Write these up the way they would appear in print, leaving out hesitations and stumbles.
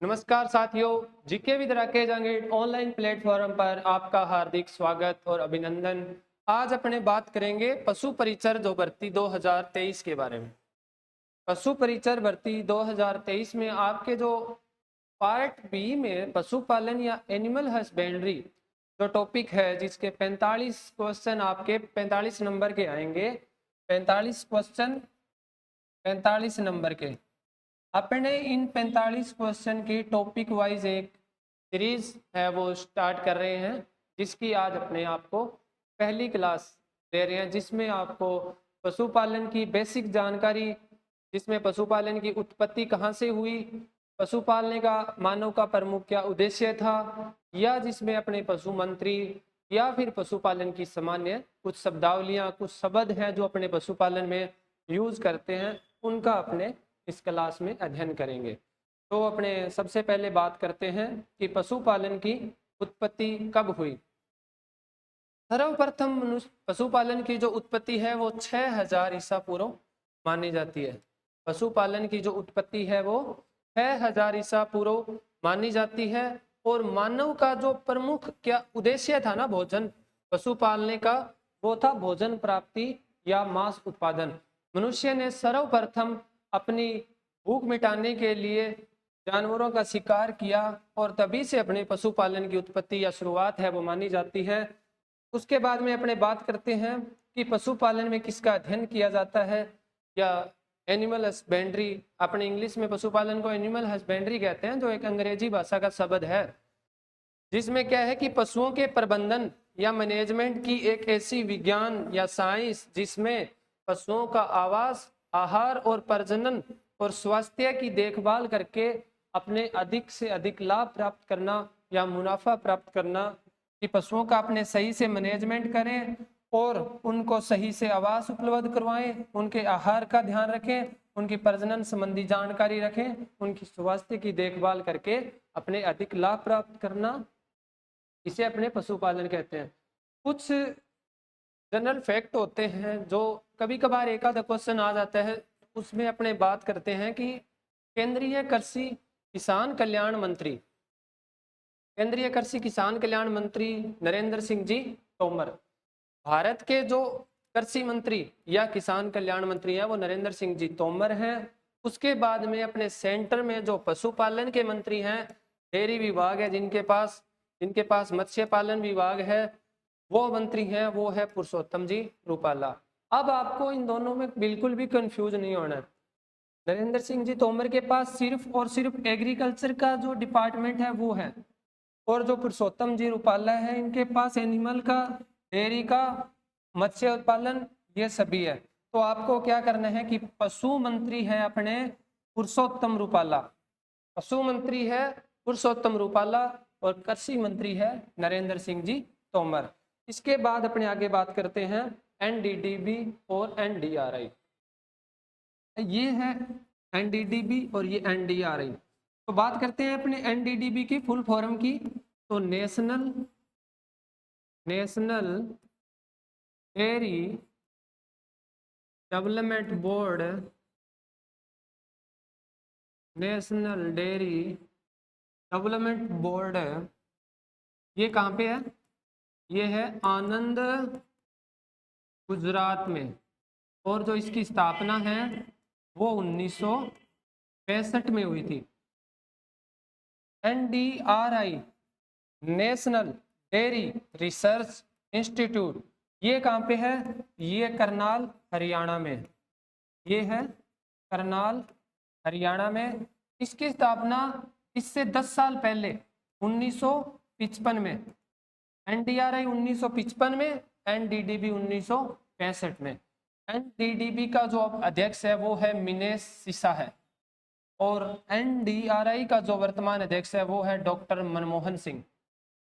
नमस्कार साथियों, GK with Rakesh अंगेट ऑनलाइन प्लेटफॉर्म पर आपका हार्दिक स्वागत और अभिनंदन। आज अपने बात करेंगे पशु परिचर जो भर्ती 2023 के बारे में। पशु परिचर भर्ती 2023 में आपके जो पार्ट बी में पशुपालन या एनिमल हस्बेंड्री जो टॉपिक है, जिसके 45 क्वेश्चन आपके 45 नंबर के आएंगे। 45 क्वेश्चन 45 नंबर के अपने इन 45 क्वेश्चन की टॉपिक वाइज एक सीरीज है वो स्टार्ट कर रहे हैं, जिसकी आज अपने आपको पहली क्लास दे रहे हैं, जिसमें आपको पशुपालन की बेसिक जानकारी, जिसमें पशुपालन की उत्पत्ति कहाँ से हुई, पशु पालने का मानव का प्रमुख क्या उद्देश्य था, या जिसमें अपने पशु मंत्री या फिर पशुपालन की सामान्य कुछ शब्दावलियाँ, कुछ शब्द हैं जो अपने पशुपालन में यूज करते हैं, उनका अपने इस क्लास में अध्ययन करेंगे। तो अपने सबसे पहले बात करते हैं कि पशुपालन की उत्पत्ति कब हुई। सर्वप्रथम मनुष्य पशुपालन की जो उत्पत्ति है वो 6000 ईसा पूर्व मानी जाती है। पशुपालन की जो उत्पत्ति है वो 6000 ईसा पूर्व मानी जाती है। और मानव का जो प्रमुख क्या उद्देश्य था ना भोजन पशु पालने का, वो था भोजन प्राप्ति या मांस उत्पादन। मनुष्य ने सर्वप्रथम अपनी भूख मिटाने के लिए जानवरों का शिकार किया और तभी से अपने पशुपालन की उत्पत्ति या शुरुआत है वो मानी जाती है। उसके बाद में अपने बात करते हैं कि पशुपालन में किसका अध्ययन किया जाता है, या एनिमल हस्बेंड्री। अपने इंग्लिश में पशुपालन को एनिमल हस्बेंड्री कहते हैं, जो एक अंग्रेजी भाषा का शब्द है, जिसमें क्या है कि पशुओं के प्रबंधन या मैनेजमेंट की एक ऐसी विज्ञान या साइंस जिसमें पशुओं का आवास, आहार और प्रजनन और स्वास्थ्य की देखभाल करके अपने अधिक से अधिक लाभ प्राप्त करना या मुनाफा प्राप्त करना, कि पशुओं का अपने सही से मैनेजमेंट करें और उनको सही से आवास उपलब्ध करवाएं, उनके आहार का ध्यान रखें, उनकी प्रजनन संबंधी जानकारी रखें, उनकी स्वास्थ्य की देखभाल करके अपने अधिक लाभ प्राप्त करना, इसे अपने पशुपालन कहते हैं। कुछ जनरल फैक्ट होते हैं जो कभी कभार एक आधा क्वेश्चन आ जाता है, उसमें अपने बात करते हैं कि केंद्रीय कृषि किसान कल्याण मंत्री, केंद्रीय कृषि किसान कल्याण मंत्री नरेंद्र सिंह जी तोमर, भारत के जो कृषि मंत्री या किसान कल्याण मंत्री हैं वो नरेंद्र सिंह जी तोमर हैं। उसके बाद में अपने सेंटर में जो पशुपालन के मंत्री हैं, डेयरी विभाग है जिनके पास मत्स्य पालन विभाग है, वो मंत्री हैं वो है पुरुषोत्तम जी रूपाला। अब आपको इन दोनों में बिल्कुल भी कंफ्यूज नहीं होना है। नरेंद्र सिंह जी तोमर के पास सिर्फ और सिर्फ एग्रीकल्चर का जो डिपार्टमेंट है वो है, और जो पुरुषोत्तम जी रूपाला है इनके पास एनिमल का, डेयरी का, मत्स्य उत्पादन, ये सभी है। तो आपको क्या करना है कि पशु मंत्री है अपने पुरुषोत्तम रूपाला, पशु मंत्री है पुरुषोत्तम रूपाला और कृषि मंत्री है नरेंद्र सिंह जी तोमर। इसके बाद अपने आगे बात करते हैं एनडीडीबी और एनडीआरआई। ये है एनडीडीबी और ये एनडीआरआई। तो बात करते हैं अपने एनडीडीबी की फुल फॉर्म की। तो national dairy development board, national dairy development board है, ये कहाँ पे है? ये है आनंद गुजरात में, और जो इसकी स्थापना है वो 1965 में हुई थी। NDRI national dairy research institute, ये कहाँ पे है? ये करनाल हरियाणा में, ये है करनाल हरियाणा में। इसकी स्थापना इससे 10 साल पहले 1955 में, एनडीआरआई 1955 में, एनडीडीबी 1965 में। एनडीडीबी का जो अध्यक्ष है वो है मिनेश सिसा है, और एनडीआरआई का जो वर्तमान अध्यक्ष है वो है doctor Manmohan Singh.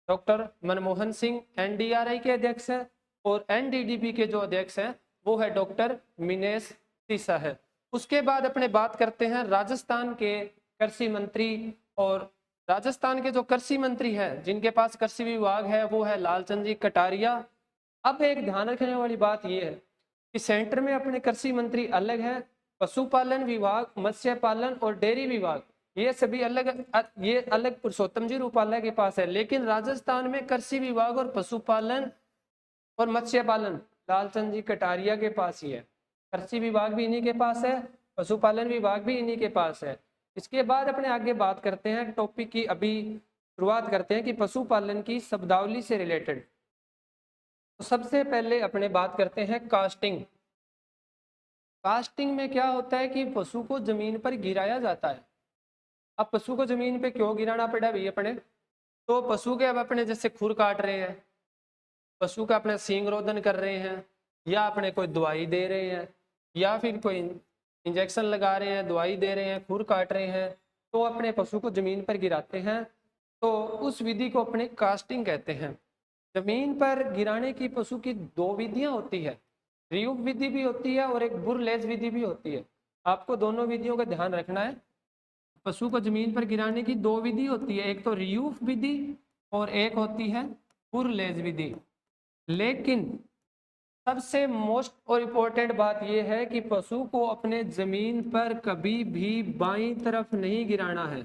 Doctor Manmohan Singh NDRI के अध्यक्ष हैं, और एनडीडीबी के जो अध्यक्ष हैं वो है डॉक्टर मिनेश सिसा है। उसके बाद अपने बात करते हैं राजस्थान के कृषि मंत्री, और राजस्थान के जो कृषि मंत्री हैं जिनके पास कृषि विभाग है वो है लालचंद जी कटारिया। अब एक ध्यान रखने वाली बात यह है कि सेंटर में अपने कृषि मंत्री अलग है, पशुपालन विभाग, मत्स्य पालन और डेयरी विभाग ये सभी ये अलग पुरुषोत्तम जी रूपाला के पास है। लेकिन राजस्थान में कृषि विभाग और पशुपालन और मत्स्य पालन लालचंद जी कटारिया के पास ही है। कृषि विभाग भी इन्हीं के पास है, पशुपालन विभाग भी इन्हीं के पास है। इसके बाद अपने आगे बात करते हैं टॉपिक की, अभी शुरुआत करते हैं कि पशुपालन की शब्दावली से रिलेटेड। तो सबसे पहले अपने बात करते हैं कास्टिंग। कास्टिंग में क्या होता है कि पशु को जमीन पर गिराया जाता है। अब पशु को जमीन पे क्यों गिराना पड़ा भाई अपने, तो पशु के अब अपने जैसे खुर काट रहे हैं, पशु का अपने सींग रोदन कर रहे हैं, या अपने कोई दवाई दे रहे हैं, या फिर कोई इंजेक्शन लगा रहे हैं, दवाई दे रहे हैं, खुर काट रहे हैं, तो अपने पशु को जमीन पर गिराते हैं। तो उस विधि को अपने कास्टिंग कहते हैं। जमीन पर गिराने की पशु की दो विधियां होती है, रियुग विधि भी होती है और एक बुरलेज विधि भी होती है। आपको दोनों विधियों का ध्यान रखना है। पशु को जमीन पर गिराने की दो विधि होती है, एक तो रियूफ विधि और एक होती है बुरलेज विधि। लेकिन सबसे मोस्ट और इम्पोर्टेंट बात यह है कि पशु को अपने जमीन पर कभी भी बाईं तरफ नहीं गिराना है,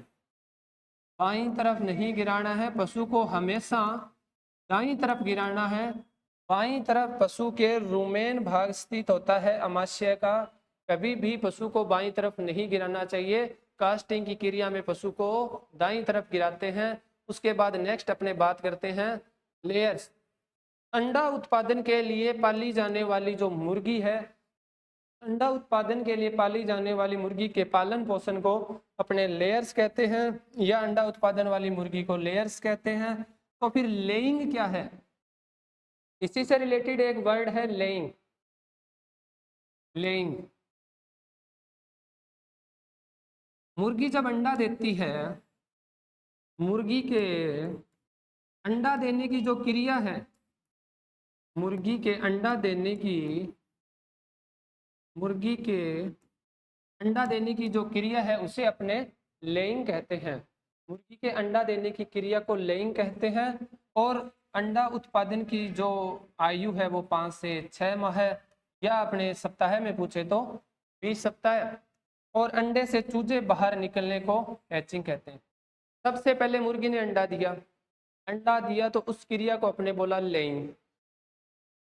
बाईं तरफ नहीं गिराना है। पशु को हमेशा दाईं तरफ गिराना है। बाईं तरफ पशु के रुमेन भाग स्थित होता है अमाशय का, कभी भी पशु को बाईं तरफ नहीं गिराना चाहिए। कास्टिंग की क्रिया में पशु को दाईं तरफ गिराते हैं। उसके बाद नेक्स्ट अपने बात करते हैं लेयर्स। अंडा उत्पादन के लिए पाली जाने वाली जो मुर्गी है, अंडा उत्पादन के लिए पाली जाने वाली मुर्गी के पालन पोषण को अपने लेयर्स कहते हैं, या अंडा उत्पादन वाली मुर्गी को लेयर्स कहते हैं। तो फिर लेइंग क्या है, इसी से रिलेटेड एक वर्ड है लेइंग। लेइंग, मुर्गी जब अंडा देती है, मुर्गी के अंडा देने की जो क्रिया है, मुर्गी के अंडा देने की, मुर्गी के अंडा देने की जो क्रिया है उसे अपने लेइंग कहते हैं। मुर्गी के अंडा देने की क्रिया को लेइंग कहते हैं। और अंडा उत्पादन की जो आयु है वो 5 से 6 माह है, या अपने सप्ताह में पूछे तो 20 सप्ताह। और अंडे से चूजे बाहर निकलने को हैचिंग कहते हैं। सबसे पहले मुर्गी ने अंडा दिया तो उस क्रिया को अपने बोला लेइंग।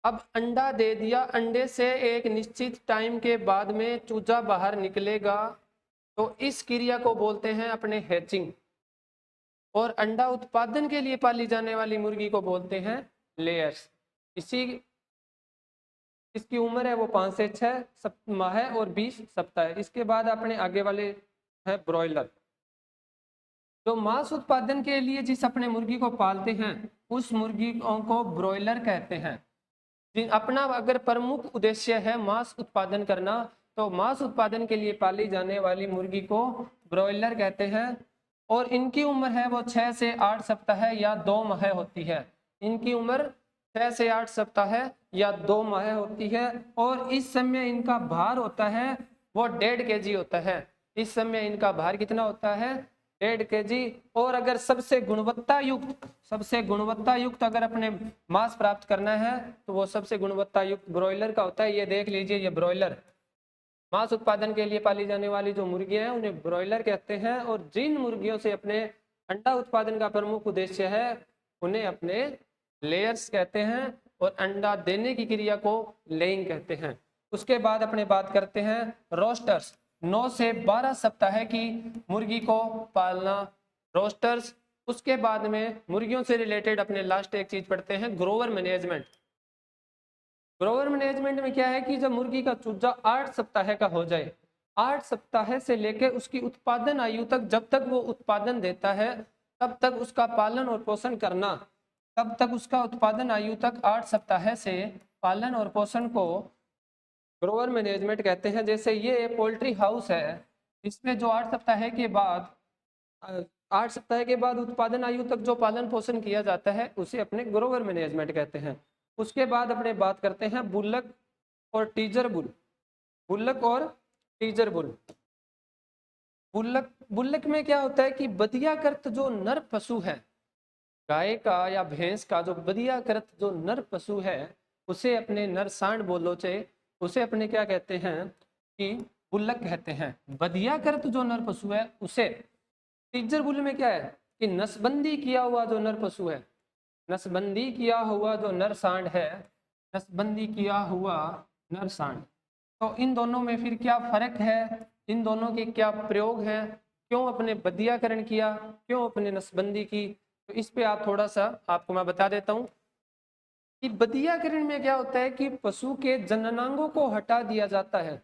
अब अंडा दे दिया, अंडे से एक निश्चित टाइम के बाद में चूजा बाहर निकलेगा, तो इस क्रिया को बोलते हैं अपने हैचिंग। और अंडा उत्पादन के लिए पाली जाने वाली मुर्गी को बोलते हैं लेयर्स। इसकी उम्र है वो 5 से 6 माह है और 20 सप्ताह है। इसके बाद अपने आगे वाले है ब्रॉयलर। जो मांस उत्पादन के लिए जिस अपने मुर्गी को पालते हैं उस मुर्गी को ब्रॉयलर कहते हैं। अपना अगर प्रमुख उद्देश्य है मांस उत्पादन करना, तो मांस उत्पादन के लिए पाली जाने वाली मुर्गी को ब्रॉयलर कहते हैं। और इनकी उम्र है वो 6 से 8 सप्ताह या 2 माह होती है। इनकी उम्र 6 से 8 सप्ताह या 2 माह होती है। और इस समय इनका भार होता है वो 1.5 kg होता है। इस समय इनका भार कितना होता है, 1.5 kg। और अगर सबसे गुणवत्ता युक्त अगर अपने मांस प्राप्त करना है तो वो सबसे गुणवत्ता युक्त ब्रॉयलर का होता है। ये देख लीजिए, ये ब्रॉयलर मांस उत्पादन के लिए पाली जाने वाली जो मुर्गियां हैं उन्हें ब्रॉयलर कहते हैं। और जिन मुर्गियों से अपने अंडा उत्पादन का प्रमुख उद्देश्य है उन्हें अपने लेयर्स कहते हैं। और अंडा देने की क्रिया को लेइंग कहते हैं। उसके बाद अपने बात करते हैं रोस्टर्स। 9 से 12 सप्ताह की मुर्गी को पालना, रोस्टर्स। उसके बाद में मुर्गियों से रिलेटेड अपने लास्ट एक चीज पढ़ते हैं ग्रोवर मैनेजमेंट। ग्रोवर मैनेजमेंट में क्या है कि जब मुर्गी का चूजा 8 सप्ताह का हो जाए, 8 सप्ताह से लेकर उसकी उत्पादन आयु तक, जब तक वो उत्पादन देता है तब तक उसका पालन और पोषण करना, तब तक उसका उत्पादन आयु तक 8 सप्ताह से पालन और पोषण को ग्रोवर मैनेजमेंट कहते हैं। जैसे ये पोल्ट्री हाउस है, इसमें जो 8 सप्ताह के बाद 8 सप्ताह के बाद उत्पादन आयु तक जो पालन पोषण किया जाता है उसे अपने ग्रोवर मैनेजमेंट कहते हैं। उसके बाद अपने बात करते हैं बुल्लक और टीजर बुल। बुल्लक और टीजर बुल। बुल्लक में क्या होता है कि बदियाकृत जो नर पशु है, गाय का या भैंस का जो बदियाकृत जो नर पशु है उसे अपने नर सांड बोलो चाहे, उसे अपने क्या कहते हैं कि बुल्लक कहते हैं। बदियाकृत जो नर पशु है उसे टीजर बुल में क्या है कि नसबंदी किया हुआ जो नर पशु है, नसबंदी किया हुआ जो नर सांड है, नसबंदी किया हुआ नर सांड, तो इन दोनों में फिर क्या फर्क है, इन दोनों के क्या प्रयोग है, क्यों अपने बदियाकरण किया, क्यों अपने नसबंदी की, तो इस पे आप थोड़ा सा आपको मैं बता देता हूँ कि बदियाकरण में क्या होता है कि पशु के जननांगों को हटा दिया जाता है,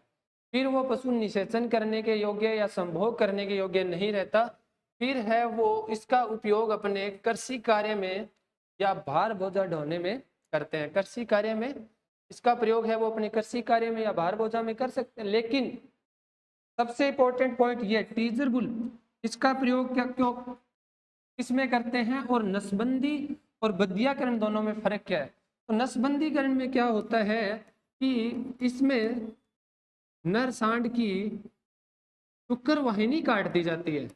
फिर वो पशु निषेचन करने के योग्य या संभोग करने के योग्य नहीं रहता, फिर है वो इसका उपयोग अपने कृषि कार्य में या भार बोझा ढोने में करते हैं। कृषि कार्य में इसका प्रयोग है वो अपने कृषि कार्य में या भार बोझा में कर सकते हैं। लेकिन सबसे इंपॉर्टेंट पॉइंट ये टीजर बुल, इसका प्रयोग क्या क्यों किसमें करते हैं और नसबंदी और बदियाकरण दोनों में फर्क क्या है। तो नसबंदीकरण में क्या होता है कि इसमें नर सांड की शुक्र वाहिनी काट दी जाती है,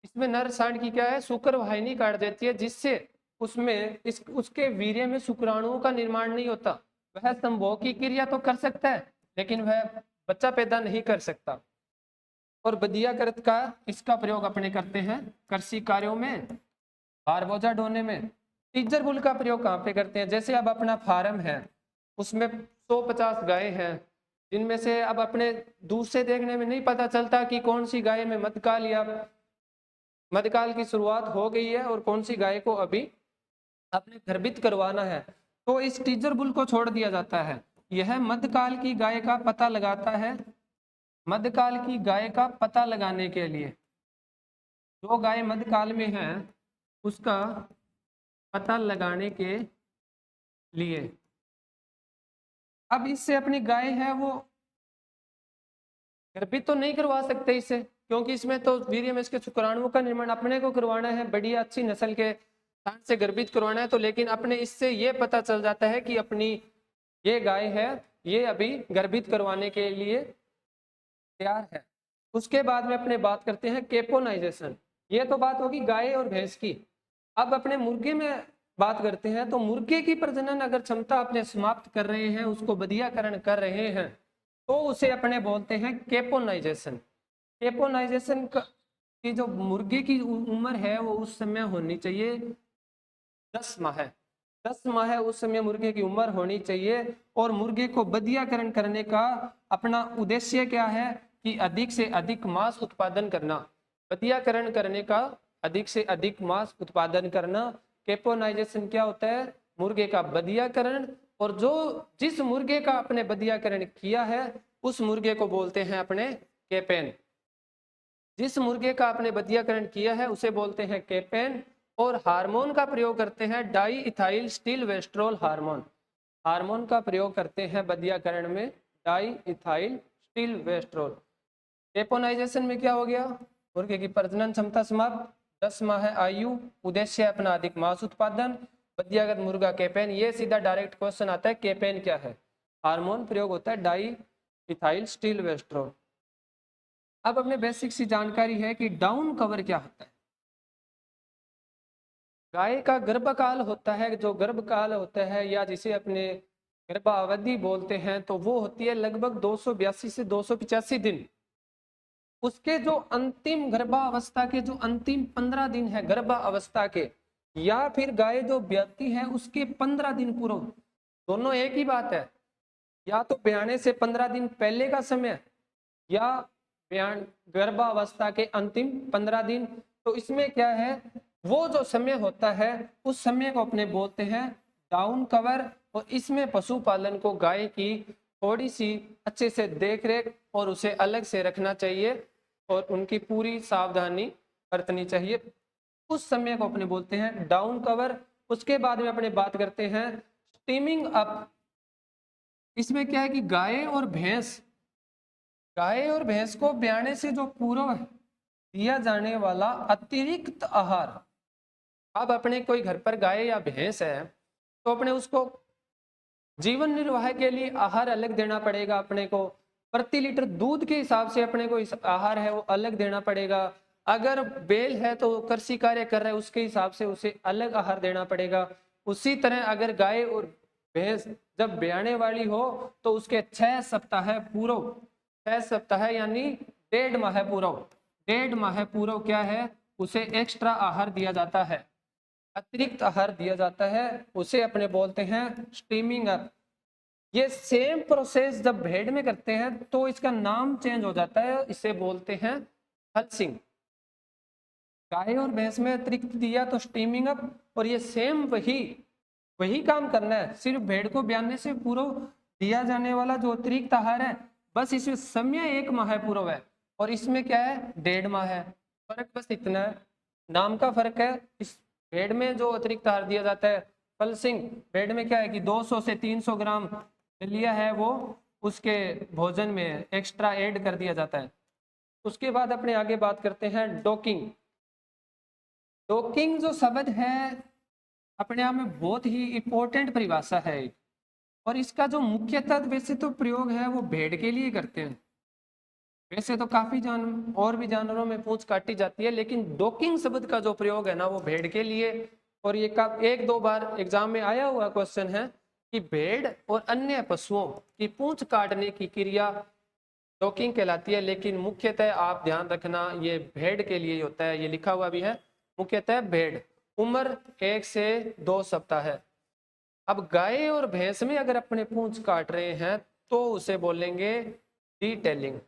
इसमें नर सांड की क्या है शुक्र वाहिनी काट देती है, जिससे उसमें उसके वीर्य में शुक्राणुओं का निर्माण नहीं होता। वह संभोग की क्रिया तो कर सकता है लेकिन वह बच्चा पैदा नहीं कर सकता। और बदियाकृत का इसका प्रयोग अपने करते हैं कृषि कार्यों में, भार बोझा ढोने में। टीजर बुल का प्रयोग कहाँ पे करते हैं, जैसे अब अपना फार्म है उसमें 150 गाय हैं, जिनमें से अब अपने दूर से देखने में नहीं पता चलता कि कौन सी गाय में मध्यकाल या मध्यकाल की शुरुआत हो गई है और कौन सी गाय को अभी अपने गर्भित करवाना है, तो इस टीजर बुल को छोड़ दिया जाता है। यह मध्यकाल की गाय का पता लगाता है, मध्यकाल की गाय का पता लगाने के लिए, जो गाय मध्यकाल में है उसका पता लगाने के लिए। अब इससे अपनी गाय है वो गर्भित तो नहीं करवा सकते इससे, क्योंकि इसमें तो वीर्य में इसके शुक्राणुओं का निर्माण अपने को करवाना है, बढ़िया अच्छी नस्ल के सांड से गर्भित करवाना है। तो लेकिन अपने इससे ये पता चल जाता है कि अपनी ये गाय है ये अभी गर्भित करवाने के लिए तैयार है। उसके बाद में अपने बात करते हैं केपोनाइजेशन, ये तो बात होगी गाय और भैंस की। अब अपने मुर्गे में बात करते हैं, तो मुर्गे की प्रजनन अगर क्षमता अपने समाप्त कर रहे हैं, उसको बदियाकरण कर रहे हैं, तो उसे अपने बोलते हैं केपोनाइजेशन। केपोनाइजेशन की जो मुर्गे की उम्र है वो उस समय होनी चाहिए 10 माह, 10 माह उस समय मुर्गे की उम्र होनी चाहिए। और मुर्गे को बदियाकरण करने का अपना उद्देश्य क्या है कि अधिक से अधिक मांस उत्पादन करना, बदियाकरण करने का अधिक से अधिक मांस उत्पादन करना। केपोनाइजेशन क्या होता है, मुर्गे का बदियाकरण, और जो जिस मुर्गे का अपने बदियाकरण किया है उस मुर्गे को बोलते हैं अपने केपेन, जिस मुर्गे का आपने बदियाकरण किया है उसे बोलते हैं केपेन। और हार्मोन का प्रयोग करते हैं डाई इथाइल स्टिलवेस्ट्रोल हार्मोन, हार्मोन का प्रयोग करते हैं बदियाकरण में डाई इथाइल स्टिलवेस्ट्रोल। केपोनाइजेशन में क्या हो गया, मुर्गे की प्रजनन क्षमता समाप्त, 10 माह है आयु, उद्देश्य अपना अधिक मांस उत्पादन, बदियागत मुर्गा केपेन। ये सीधा डायरेक्ट क्वेश्चन आता है केपेन क्या है, हार्मोन प्रयोग होता है डाई इथाइल स्टिलवेस्ट्रोल। अब अपने बेसिक सी जानकारी है कि डाउन कवर क्या होता है। गाय का गर्भकाल होता है, जो गर्भकाल होता है या जिसे अपने गर्भावधि बोलते हैं, तो वो होती है लगभग 282 से 285 दिन। उसके जो अंतिम गर्भावस्था के जो अंतिम 15 दिन है गर्भावस्था के, या फिर गाय जो ब्याती है उसके 15 दिन पूर्व, दोनों एक ही बात है, या तो ब्याने से 15 दिन पहले का समय या बयान गर्भावस्था के अंतिम 15 दिन। तो इसमें क्या है, वो जो समय होता है उस समय को अपने बोलते हैं डाउन कवर। और इसमें पशुपालन को गाय की थोड़ी सी अच्छे से देख रेख और उसे अलग से रखना चाहिए और उनकी पूरी सावधानी बरतनी चाहिए, उस समय को अपने बोलते हैं डाउन कवर। उसके बाद में अपने बात करते हैं स्टीमिंग अप। इसमें क्या है कि गाय और भैंस को ब्याने से जो पूर्व दिया जाने वाला अतिरिक्त आहार, अब अपने कोई घर पर गाय या भैंस है तो अपने उसको जीवन निर्वाह के लिए आहार अलग देना पड़ेगा, अपने को प्रति लीटर दूध के हिसाब से अपने को आहार है वो अलग देना पड़ेगा। अगर बैल है तो कृषि कार्य कर रहा है उसके हिसाब से उसे अलग आहार देना पड़ेगा। उसी तरह अगर गाय और भैंस जब ब्याने वाली हो तो उसके 6 सप्ताह पूर्व, 6 सप्ताह यानी 1.5 माह पूर्व, 1.5 माह पूर्व क्या है, उसे एक्स्ट्रा आहार दिया जाता है, अतिरिक्त आहार दिया जाता है, उसे अपने बोलते हैं स्टीमिंग अप। ये सेम प्रोसेस जब भेड़ में करते हैं तो इसका नाम चेंज हो जाता है, इसे बोलते हैं हल्सिंग। गाय और भैंस में अतिरिक्त दिया तो स्टीमिंग अप, और ये सेम वही काम करना है, सिर्फ भेड़ को ब्याने से पूर्व दिया जाने वाला जो अतिरिक्त आहार है, बस इसमें समय 1 माह पूर्व है और इसमें क्या है 1.5 माह है। फर्क बस इतना है, नाम का फर्क है। इस भेड़ में जो अतिरिक्त आहार दिया जाता है पल्सिंग, भेड़ में क्या है कि 200 से 300 ग्राम लिया है वो उसके भोजन में एक्स्ट्रा ऐड कर दिया जाता है। उसके बाद अपने आगे बात करते हैं डॉकिंग। डॉकिंग जो शब्द है अपने आप में बहुत ही इंपॉर्टेंट परिभाषा है, और इसका जो मुख्यतः वैसे तो प्रयोग है वो भेड़ के लिए करते हैं। वैसे तो काफी और भी जानवरों में पूंछ काटी जाती है, लेकिन डॉकिंग शब्द का जो प्रयोग है ना वो भेड़ के लिए। और ये 1-2 बार एग्जाम में आया हुआ क्वेश्चन है कि भेड़ और अन्य पशुओं की पूंछ काटने की क्रिया डॉकिंग कहलाती है, लेकिन मुख्यतः आप ध्यान रखना ये भेड़ के लिए होता है, ये लिखा हुआ भी है मुख्यतः भेड़। उम्र 1 से 2 सप्ताह है। अब गाय और भैंस में अगर अपने पूंछ काट रहे हैं तो उसे बोलेंगे डिटेलिंग।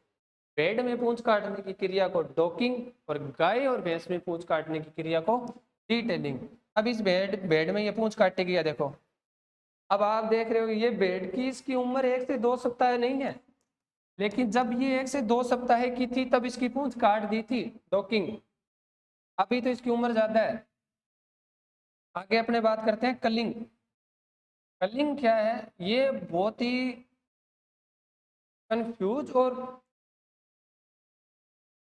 भेड़ में पूंछ काटने की क्रिया को डॉकिंग और गाय और भैंस में पूंछ काटने की क्रिया को डिटेलिंग। अब इस भेड़ में ये पूंछ काटे गया, देखो अब आप देख रहे हो ये भेड़ की इसकी उम्र 1 से 2 सप्ताह नहीं है, लेकिन जब ये 1 से 2 सप्ताह की थी तब इसकी पूंछ काट दी थी डॉकिंग। अभी तो इसकी उम्र ज्यादा है। आगे अपने बात करते हैं कलिंग। कलिंग क्या है, ये बहुत ही कंफ्यूज और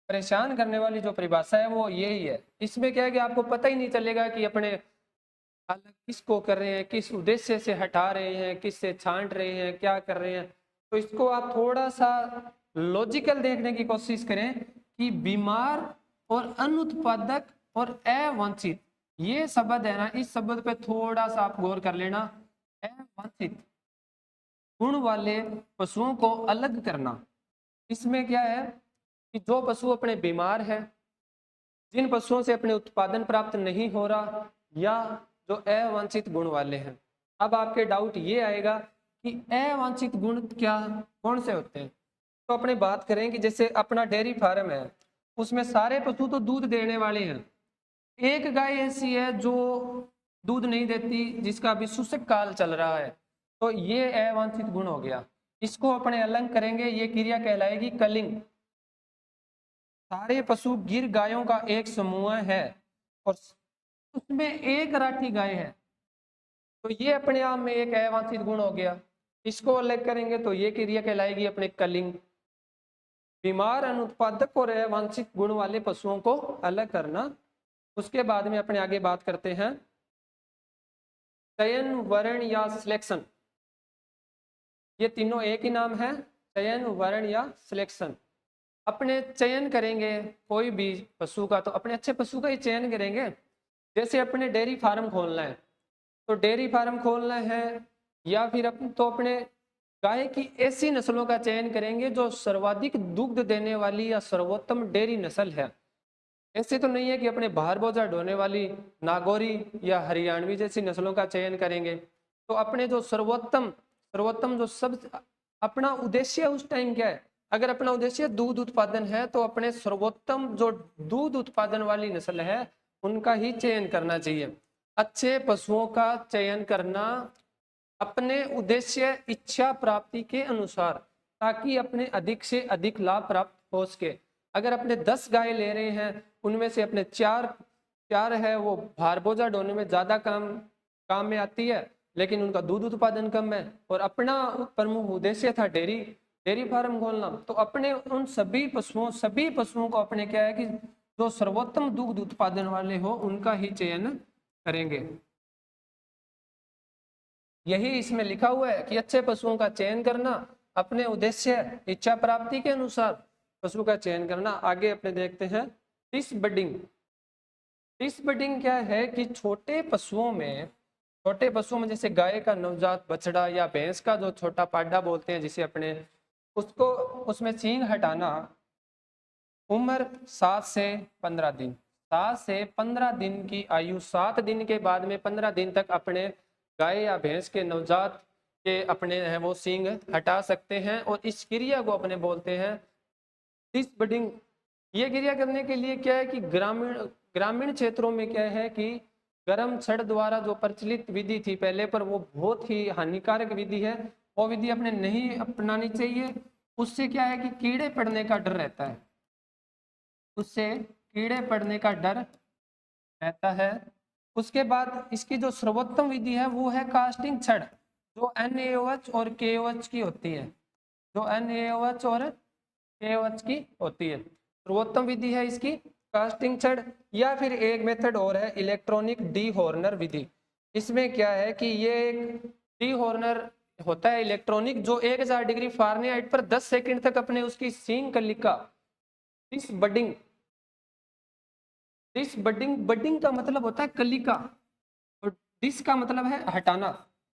परेशान करने वाली जो परिभाषा है वो यही है। इसमें क्या है कि आपको पता ही नहीं चलेगा कि अपने अलग किसको कर रहे हैं, किस उद्देश्य से हटा रहे हैं, किस से छांट रहे हैं, क्या कर रहे हैं। तो इसको आप थोड़ा सा लॉजिकल देखने की कोशिश करें कि बीमार और अनुत्पादक और अवांछित, ये शब्द है ना, इस शब्द पे थोड़ा सा आप गौर कर लेना। अवांछित गुण वाले पशुओं को अलग करना, इसमें क्या है कि जो पशु अपने बीमार है, जिन पशुओं से अपने उत्पादन प्राप्त नहीं हो रहा, या जो अवांछित गुण वाले हैं। अब आपके डाउट ये आएगा कि अवांछित गुण क्या कौन से होते हैं। तो अपने बात करें कि जैसे अपना डेयरी फार्म है, उसमें सारे पशु तो दूध देने वाले हैं, एक गाय ऐसी है जो दूध नहीं देती, जिसका अभी शुष्क काल चल रहा है, तो ये अवांछित गुण हो गया। इसको अपने अलग करेंगे, ये क्रिया कहलाएगी कलिंग। सारे पशु गिर गायों का एक समूह है और उसमें एक राठी गाय है, तो ये अपने आप में एक अवांछित गुण हो गया। इसको अलग करेंगे तो ये क्रिया कहलाएगी अपने कलिंग। बीमार, अनुत्पादक और अवांछित गुण वाले पशुओं को अलग करना। उसके बाद में अपने आगे बात करते हैं चयन, वर्ण या सिलेक्शन। ये तीनों एक ही नाम है, चयन, वर्ण या सिलेक्शन। अपने चयन करेंगे कोई भी पशु का तो अपने अच्छे पशु का ही चयन करेंगे। जैसे अपने डेयरी फार्म खोलना है तो डेयरी फार्म खोलना है, या फिर तो अपने गाय की ऐसी नस्लों का चयन करेंगे जो सर्वाधिक दुग्ध देने वाली या सर्वोत्तम डेयरी नस्ल है। ऐसे तो नहीं है कि अपने बाहर बोझा ढोने वाली नागौरी या हरियाणवी जैसी नस्लों का चयन करेंगे। तो अपने जो सर्वोत्तम सर्वोत्तम जो सब, अपना उद्देश्य उस टाइम क्या है, अगर अपना उद्देश्य दूध उत्पादन है तो अपने सर्वोत्तम जो दूध उत्पादन वाली नस्ल है उनका ही चयन करना चाहिए। अच्छे पशुओं का चयन करना अपने उद्देश्य इच्छा प्राप्ति के अनुसार, ताकि अपने अधिक से अधिक लाभ प्राप्त हो सके। अगर अपने 10 गाय ले रहे हैं, उनमें से अपने चार है वो भार बोझा ढोने में ज्यादा काम में आती है, लेकिन उनका दूध उत्पादन कम है, और अपना प्रमुख उद्देश्य था डेयरी फार्म खोलना, तो अपने उन सभी पशुओं को अपने क्या है कि जो सर्वोत्तम दुग्ध उत्पादन वाले हो उनका ही चयन करेंगे। यही इसमें लिखा हुआ है कि अच्छे पशुओं का चयन करना, अपने उद्देश्य इच्छा प्राप्ति के अनुसार पशु का चयन करना। आगे अपने देखते हैं डिस बडिंग। डिस बडिंग क्या है कि छोटे पशुओं में जैसे गाय का नवजात बछड़ा या भैंस का जो छोटा पाड्डा बोलते हैं जिसे अपने, उसको उसमें सींग हटाना उम्र 7 से 15 दिन। 7 से 15 दिन की आयु, 7 दिन के बाद में 15 दिन तक अपने गाय या भैंस के नवजात के अपने हैं वो सींग हटा सकते हैं। और इस क्रिया को अपने बोलते हैं टिश बडिंग। ये क्रिया करने के लिए क्या है कि ग्रामीण क्षेत्रों में क्या है कि गर्म छड़ द्वारा जो प्रचलित विधि थी पहले, पर वो बहुत ही हानिकारक विधि है, वो विधि अपने नहीं अपनानी चाहिए। उससे क्या है कि कीड़े पड़ने का डर रहता है, उससे कीड़े पड़ने का डर रहता है। उसके बाद इसकी जो सर्वोत्तम विधि है वो है कास्टिंग छड़, जो NaOH और KOH की होती है, जो NaOH और KOH की होती है। सर्वोत्तम विधि है इसकी कास्टिंग छड़। या फिर एक मेथड और है इलेक्ट्रॉनिक डी हॉर्नर विधि। इसमें क्या है कि ये एक डी हॉर्नर होता है इलेक्ट्रॉनिक, जो 1000 डिग्री फारेनहाइट पर 10 सेकंड तक अपने उसकी सींग कलिका डिश बडिंग, डिश बडिंग, बडिंग का मतलब होता है कलिका और डिश का मतलब है हटाना,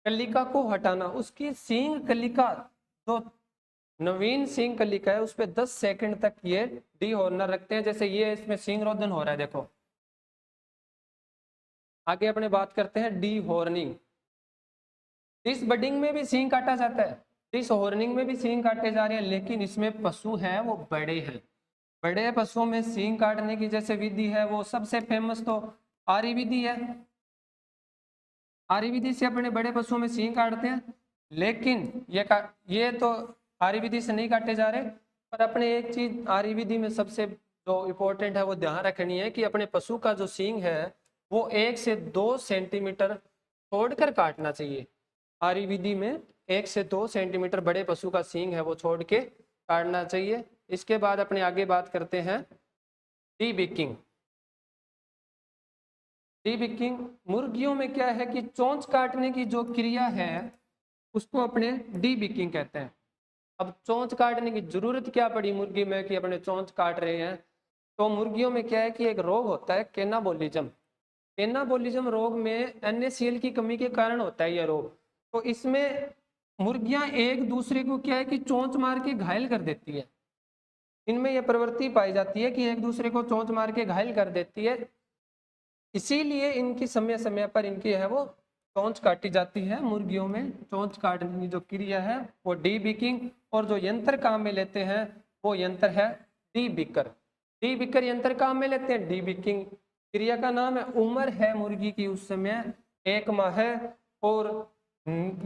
कलिका को हटाना। उसकी सींग कलिका जो नवीन सींग कलिका है उस पर 10 सेकंड तक ये डी हॉर्नर रखते हैं। जैसे ये इसमें सींग रोधन हो रहा है, देखो। आगे अपने बात करते हैं डी हॉर्निंग। डिश बडिंग में भी सींग काटा जाता है, डिश हॉर्निंग में भी सींग काटे जा रहे हैं, लेकिन इसमें पशु हैं वो बड़े हैं। बड़े पशुओं में सींग काटने की जैसे विधि है वो सबसे फेमस तो आरी विधि है। आरी विधि से अपने बड़े पशुओं में सींग काटते हैं, लेकिन ये तो आरी विधि से नहीं काटे जा रहे। पर अपने एक चीज आरी विधि में सबसे जो इम्पोर्टेंट है वो ध्यान रखनी है कि अपने पशु का जो सींग है वो 1 से 2 सेंटीमीटर छोड़कर काटना चाहिए। आरी विधि में 1 से 2 सेंटीमीटर बड़े पशु का सींग है वो छोड़ के काटना चाहिए। इसके बाद अपने आगे बात करते हैं डीबिकिंग। डीबिकिंग मुर्गियों में क्या है कि चोंच काटने की जो क्रिया है उसको अपने डीबिकिंग कहते हैं। अब चोंच काटने की जरूरत क्या पड़ी मुर्गी में कि अपने चोंच काट रहे हैं, तो मुर्गियों में क्या है कि एक रोग होता है केनाबोलिज्म। केनाबोलिज्म रोग में NaCl की कमी के कारण होता है यह रोग। तो इसमें मुर्गियां एक दूसरे को क्या है कि चोंच मार के घायल कर देती है। इनमें यह प्रवृत्ति पाई जाती है कि एक दूसरे को चोंच मार के घायल कर देती है, इसीलिए इनकी समय समय पर इनकी है वो चोंच काटी जाती है। मुर्गियों में चोंच काटने की जो क्रिया है वो डीबिकिंग, और जो यंत्र काम में लेते हैं वो यंत्र है डीबिकर। डीबिकर यंत्र काम में लेते हैं। डीबिकिंग क्रिया का नाम है। उम्र है मुर्गी की उस समय 1 माह है। और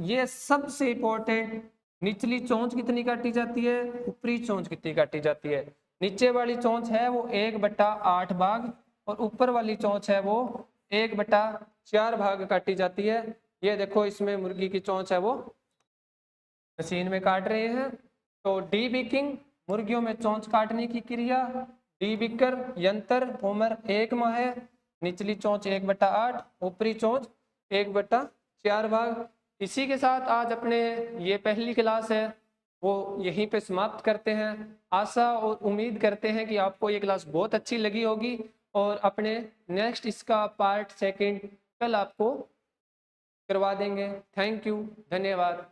ये सबसे इंपॉर्टेंट, निचली चोंच कितनी काटी जाती है, ऊपरी चोंच कितनी काटी जाती है। नीचे वाली चोंच है वो 1/8 भाग और ऊपर वाली चोंच है वो 1/4 भाग काटी जाती है। ये देखो इसमें मुर्गी की चोंच है वो मशीन में काट रहे हैं। तो डीबिकिंग मुर्गियों में चोंच काटने की क्रिया, डीबिकर यंत्र, उम्र 1 माह है, निचली चोंच 1/8, ऊपरी चोंच 1/4 भाग। इसी के साथ आज अपने ये पहली क्लास है वो यहीं पे समाप्त करते हैं। आशा और उम्मीद करते हैं कि आपको ये क्लास बहुत अच्छी लगी होगी, और अपने नेक्स्ट इसका पार्ट 2 कल आपको करवा देंगे। थैंक यू, धन्यवाद।